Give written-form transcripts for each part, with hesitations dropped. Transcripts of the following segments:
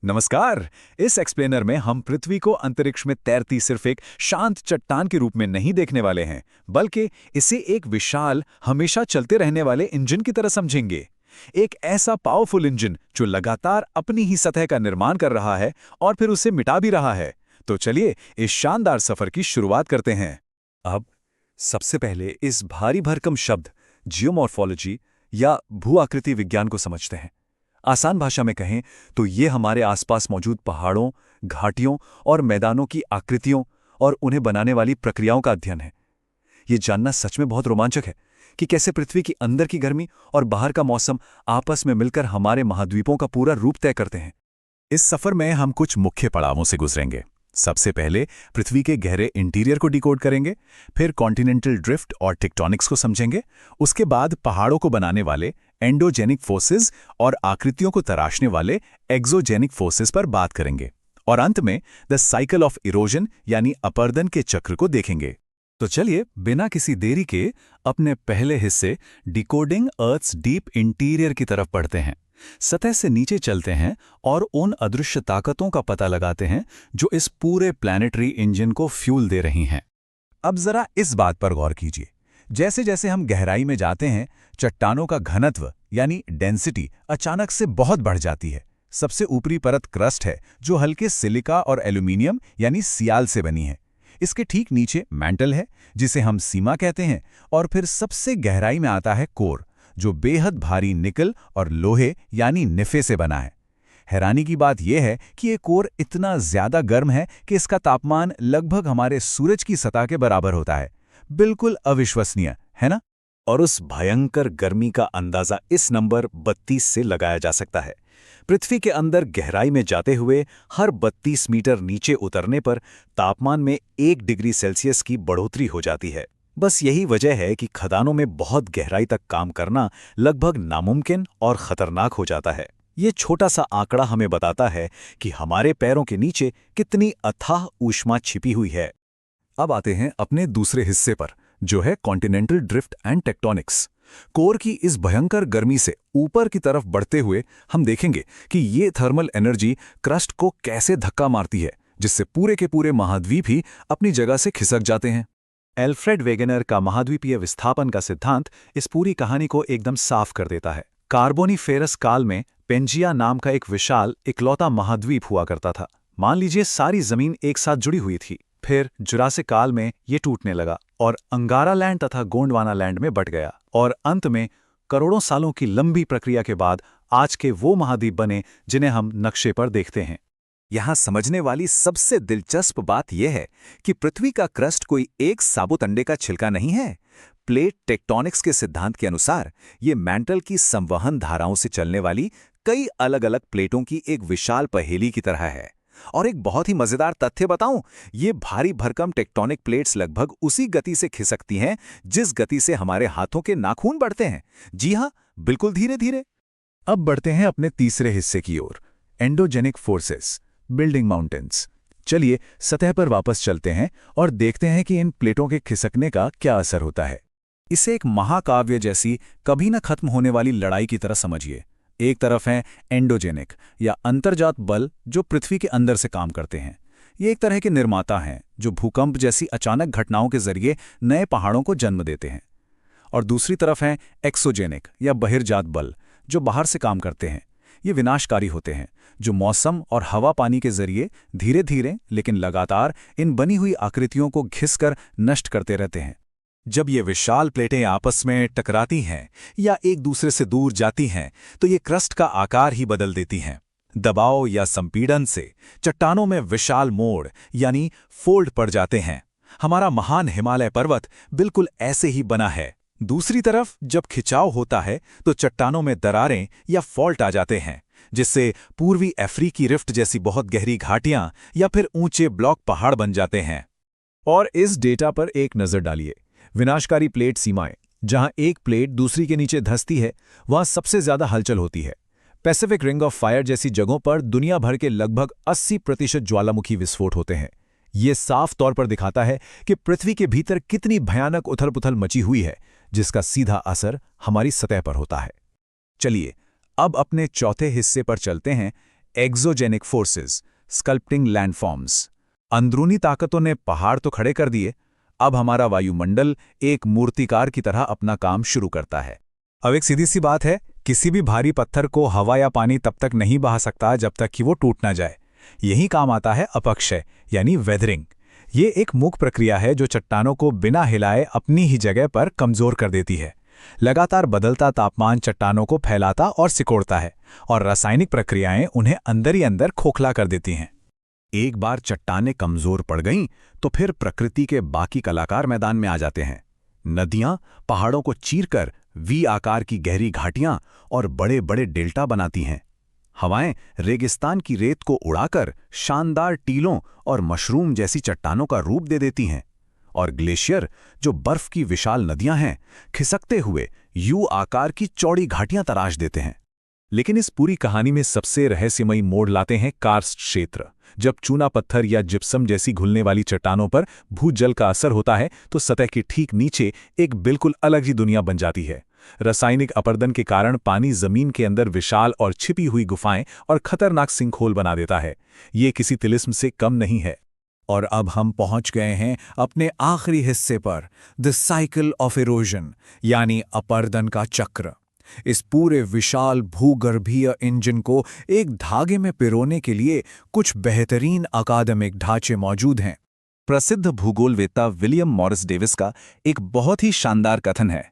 नमस्कार। इस एक्सप्लेनर में हम पृथ्वी को अंतरिक्ष में तैरती सिर्फ एक शांत चट्टान के रूप में नहीं देखने वाले हैं, बल्कि इसे एक विशाल, हमेशा चलते रहने वाले इंजन की तरह समझेंगे। एक ऐसा पावरफुल इंजन जो लगातार अपनी ही सतह का निर्माण कर रहा है और फिर उसे मिटा भी रहा है। तो चलिए इस शानदार सफर की शुरुआत करते हैं। अब सबसे पहले इस भारी भरकम शब्द जियोमॉर्फोलॉजी या भू आकृति विज्ञान को समझते हैं। आसान भाषा में कहें तो ये हमारे आसपास मौजूद पहाड़ों, घाटियों और मैदानों की आकृतियों और उन्हें बनाने वाली प्रक्रियाओं का अध्ययन है। ये जानना सच में बहुत रोमांचक है कि कैसे पृथ्वी की अंदर की गर्मी और बाहर का मौसम आपस में मिलकर हमारे महाद्वीपों का पूरा रूप तय करते हैं। इस सफर में हम कुछ मुख्य पड़ावों से गुजरेंगे। सबसे पहले पृथ्वी के गहरे इंटीरियर को डिकोड करेंगे, फिर कॉन्टिनेंटल ड्रिफ्ट और टेक्टोनिक्स को समझेंगे, उसके बाद पहाड़ों को बनाने वाले एंडोजेनिक फोर्सेस और आकृतियों को तराशने वाले एक्सोजेनिक फोर्सेस पर बात करेंगे, और अंत में द साइकिल ऑफ इरोजन यानी अपरदन के चक्र को देखेंगे। तो चलिए बिना किसी देरी के अपने पहले हिस्से डिकोडिंग अर्थ्स डीप इंटीरियर की तरफ बढ़ते हैं। सतह से नीचे चलते हैं और उन अदृश्य ताकतों का पता लगाते हैं जो इस पूरे प्लैनेटरी इंजन को फ्यूल दे रही हैं। अब जरा इस बात पर गौर कीजिए, जैसे जैसे हम गहराई में जाते हैं चट्टानों का घनत्व यानी डेंसिटी अचानक से बहुत बढ़ जाती है। सबसे ऊपरी परत क्रस्ट है जो हल्के सिलिका और एल्यूमिनियम यानी सियाल से बनी है। इसके ठीक नीचे मैंटल है जिसे हम सीमा कहते हैं, और फिर सबसे गहराई में आता है कोर जो बेहद भारी निकल और लोहे यानी निफे से बना है। हैरानी की बात यह है कि ये कोर इतना ज्यादा गर्म है कि इसका तापमान लगभग हमारे सूरज की सतह के बराबर होता है। बिल्कुल अविश्वसनीय, है ना? और उस भयंकर गर्मी का अंदाजा इस नंबर 32 से लगाया जा सकता है। पृथ्वी के अंदर गहराई में जाते हुए हर 32 मीटर नीचे उतरने पर तापमान में 1 डिग्री सेल्सियस की बढ़ोतरी हो जाती है। बस यही वजह है कि खदानों में बहुत गहराई तक काम करना लगभग नामुमकिन और खतरनाक हो जाता है। ये छोटा सा आंकड़ा हमें बताता है कि हमारे पैरों के नीचे कितनी अथाह ऊष्मा छिपी हुई है। अब आते हैं अपने दूसरे हिस्से पर, जो है continental drift and tectonics. Core की इस भयंकर गर्मी से ऊपर की तरफ बढ़ते हुए हम देखेंगे कि ये थर्मल एनर्जी क्रस्ट को कैसे धक्का मारती है, जिससे पूरे के पूरे महाद्वीप ही अपनी जगह से खिसक जाते हैं। एल्फ्रेड वेगनर का महाद्वीपीय विस्थापन का सिद्धांत इस पूरी कहानी को एकदम साफ कर देता है। कार्बोनिफेरस काल में पेंजिया नाम का एक विशाल इकलौता महाद्वीप हुआ करता था। मान लीजिए सारी जमीन एक साथ जुड़ी हुई थी। फिर जुरासिक काल में ये टूटने लगा और अंगारा लैंड तथा गोंडवाना लैंड में बंट गया, और अंत में करोड़ों सालों की लंबी प्रक्रिया के बाद आज के वो महाद्वीप बने जिन्हें हम नक्शे पर देखते हैं। यहाँ समझने वाली सबसे दिलचस्प बात यह है कि पृथ्वी का क्रस्ट कोई एक साबुत अंडे का छिलका नहीं है। प्लेट टेक्टोनिक्स के सिद्धांत के अनुसार ये मैंटल की संवहन धाराओं से चलने वाली कई अलग अलग प्लेटों की एक विशाल पहेली की तरह है। और एक बहुत ही मजेदार तथ्य बताऊं, ये भारी भरकम टेक्टोनिक प्लेट्स लगभग उसी गति से खिसकती हैं जिस गति से हमारे हाथों के नाखून बढ़ते हैं। जी हाँ, बिल्कुल धीरे धीरे। अब बढ़ते हैं अपने तीसरे हिस्से की ओर, एंडोजेनिक फोर्सेस, बिल्डिंग माउंटेन्स। चलिए सतह पर वापस चलते हैं और देखते हैं कि इन प्लेटों के खिसकने का क्या असर होता है। इसे एक महाकाव्य जैसी कभी न खत्म होने वाली लड़ाई की तरह समझिए। एक तरफ हैं एंडोजेनिक या अंतर्जात बल जो पृथ्वी के अंदर से काम करते हैं। ये एक तरह के निर्माता हैं जो भूकंप जैसी अचानक घटनाओं के जरिए नए पहाड़ों को जन्म देते हैं। और दूसरी तरफ हैं एक्सोजेनिक या बहिर्जात बल जो बाहर से काम करते हैं। ये विनाशकारी होते हैं जो मौसम और हवा पानी के जरिए धीरे धीरे लेकिन लगातार इन बनी हुई आकृतियों को घिसकर नष्ट करते रहते हैं। जब ये विशाल प्लेटें आपस में टकराती हैं या एक दूसरे से दूर जाती हैं तो ये क्रस्ट का आकार ही बदल देती हैं। दबाव या संपीड़न से चट्टानों में विशाल मोड़ यानी फोल्ड पड़ जाते हैं। हमारा महान हिमालय पर्वत बिल्कुल ऐसे ही बना है। दूसरी तरफ जब खिंचाव होता है तो चट्टानों में दरारें या फॉल्ट आ जाते हैं, जिससे पूर्वी अफ्रीकी रिफ्ट जैसी बहुत गहरी घाटियां या फिर ऊंचे ब्लॉक पहाड़ बन जाते हैं। और इस डेटा पर एक नजर डालिए। विनाशकारी प्लेट सीमाएं, जहां एक प्लेट दूसरी के नीचे धंसती है, वहां सबसे ज्यादा हलचल होती है। पैसिफिक रिंग ऑफ फायर जैसी जगहों पर दुनिया भर के लगभग 80% ज्वालामुखी विस्फोट होते हैं। ये साफ तौर पर दिखाता है कि पृथ्वी के भीतर कितनी भयानक उथल-पुथल मची हुई है, जिसका सीधा असर हमारी सतह पर होता है। चलिए अब अपने चौथे हिस्से पर चलते हैं, एक्सोजेनिक फोर्सेस, स्कल्पटिंग लैंडफॉर्म्स। अंदरूनी ताकतों ने पहाड़ तो खड़े कर दिए, अब हमारा वायुमंडल एक मूर्तिकार की तरह अपना काम शुरू करता है। अब एक सीधी सी बात है, किसी भी भारी पत्थर को हवा या पानी तब तक नहीं बहा सकता जब तक कि वो टूट ना जाए। यही काम आता है अपक्षय यानी वेदरिंग। ये एक मूक प्रक्रिया है जो चट्टानों को बिना हिलाए अपनी ही जगह पर कमजोर कर देती है। लगातार बदलता तापमान चट्टानों को फैलाता और सिकोड़ता है, और रासायनिक प्रक्रियाएं उन्हें अंदर ही अंदर खोखला कर देती हैं। एक बार चट्टानें कमजोर पड़ गईं तो फिर प्रकृति के बाकी कलाकार मैदान में आ जाते हैं। नदियां पहाड़ों को चीरकर वी आकार की गहरी घाटियां और बड़े बड़े डेल्टा बनाती हैं। हवाएं रेगिस्तान की रेत को उड़ाकर शानदार टीलों और मशरूम जैसी चट्टानों का रूप दे देती हैं। और ग्लेशियर, जो बर्फ की विशाल नदियां हैं, खिसकते हुए यू आकार की चौड़ी घाटियां तराश देते हैं। लेकिन इस पूरी कहानी में सबसे रहस्यमयी मोड़ लाते हैं कार्स्ट क्षेत्र। जब चूना पत्थर या जिप्सम जैसी घुलने वाली चट्टानों पर भूजल का असर होता है तो सतह के ठीक नीचे एक बिल्कुल अलग ही दुनिया बन जाती है। रासायनिक अपरदन के कारण पानी जमीन के अंदर विशाल और छिपी हुई गुफाएं और खतरनाक सिंकहोल बना देता है। ये किसी तिलिस्म से कम नहीं है। और अब हम पहुंच गए हैं अपने आखिरी हिस्से पर, द साइकिल ऑफ इरोजन यानी अपरदन का चक्र। इस पूरे विशाल भूगर्भीय इंजन को एक धागे में पिरोने के लिए कुछ बेहतरीन अकादमिक ढांचे मौजूद हैं। प्रसिद्ध भूगोलवेत्ता विलियम मॉरिस डेविस का एक बहुत ही शानदार कथन है,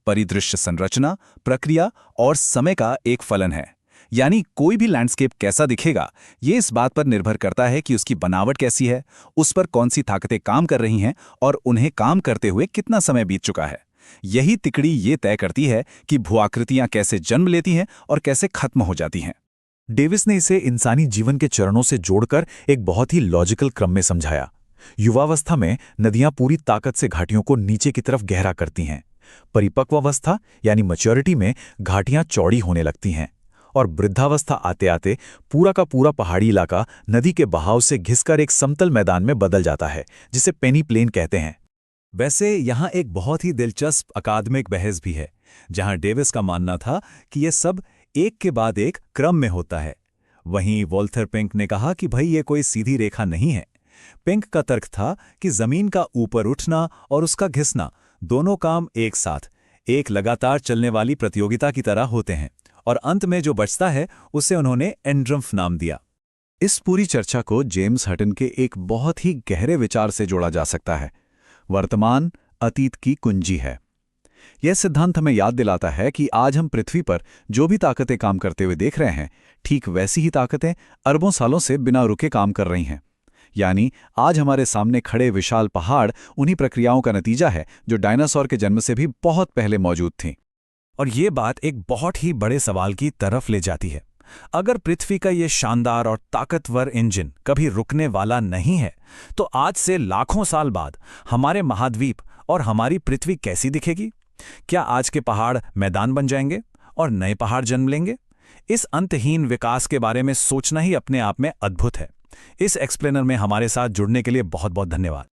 परिदृश्य संरचना, प्रक्रिया और समय का एक फलन है। यानी कोई भी लैंडस्केप कैसा दिखेगा, ये इस बात पर निर्भर करता है कि उसकी बनावट कैसी है, उस पर कौन सी ताकतें काम कर रही हैं और उन्हें काम करते हुए कितना समय बीत चुका है। यही तिकड़ी ये तय करती है कि भूआकृतियां कैसे जन्म लेती हैं और कैसे खत्म हो जाती हैं। डेविस ने इसे इंसानी जीवन के चरणों से जोड़कर एक बहुत ही लॉजिकल क्रम में समझाया। युवावस्था में नदियां पूरी ताकत से घाटियों को नीचे की तरफ गहरा करती हैं। परिपक्वावस्था यानी मैच्योरिटी में घाटियां चौड़ी होने लगती हैं, और वृद्धावस्था आते आते पूरा का पूरा पहाड़ी इलाका नदी के बहाव से घिसकर एक समतल मैदान में बदल जाता है, जिसे पेनी प्लेन कहते हैं। वैसे यहाँ एक बहुत ही दिलचस्प अकादमिक बहस भी है, जहाँ डेविस का मानना था कि ये सब एक के बाद एक क्रम में होता है। वहीं वॉल्टर पिंक ने कहा कि भाई ये कोई सीधी रेखा नहीं है। पिंक का तर्क था कि जमीन का ऊपर उठना और उसका घिसना दोनों काम एक साथ एक लगातार चलने वाली प्रतियोगिता की तरह होते हैं, और अंत में जो बचता है उसे उन्होंने एंड्रम्फ नाम दिया। इस पूरी चर्चा को जेम्स हटन के एक बहुत ही गहरे विचार से जोड़ा जा सकता है, वर्तमान अतीत की कुंजी है। यह सिद्धांत हमें याद दिलाता है कि आज हम पृथ्वी पर जो भी ताकतें काम करते हुए देख रहे हैं, ठीक वैसी ही ताकतें अरबों सालों से बिना रुके काम कर रही हैं। यानी आज हमारे सामने खड़े विशाल पहाड़ उन्हीं प्रक्रियाओं का नतीजा है जो डायनासोर के जन्म से भी बहुत पहले मौजूद थीं। और ये बात एक बहुत ही बड़े सवाल की तरफ ले जाती है। अगर पृथ्वी का ये शानदार और ताकतवर इंजन कभी रुकने वाला नहीं है, तो आज से लाखों साल बाद हमारे महाद्वीप और हमारी पृथ्वी कैसी दिखेगी? क्या आज के पहाड़ मैदान बन जाएंगे और नए पहाड़ जन्म लेंगे? इस अंतहीन विकास के बारे में सोचना ही अपने आप में अद्भुत है। इस एक्सप्लेनर में हमारे साथ जुड़ने के लिए बहुत बहुत धन्यवाद।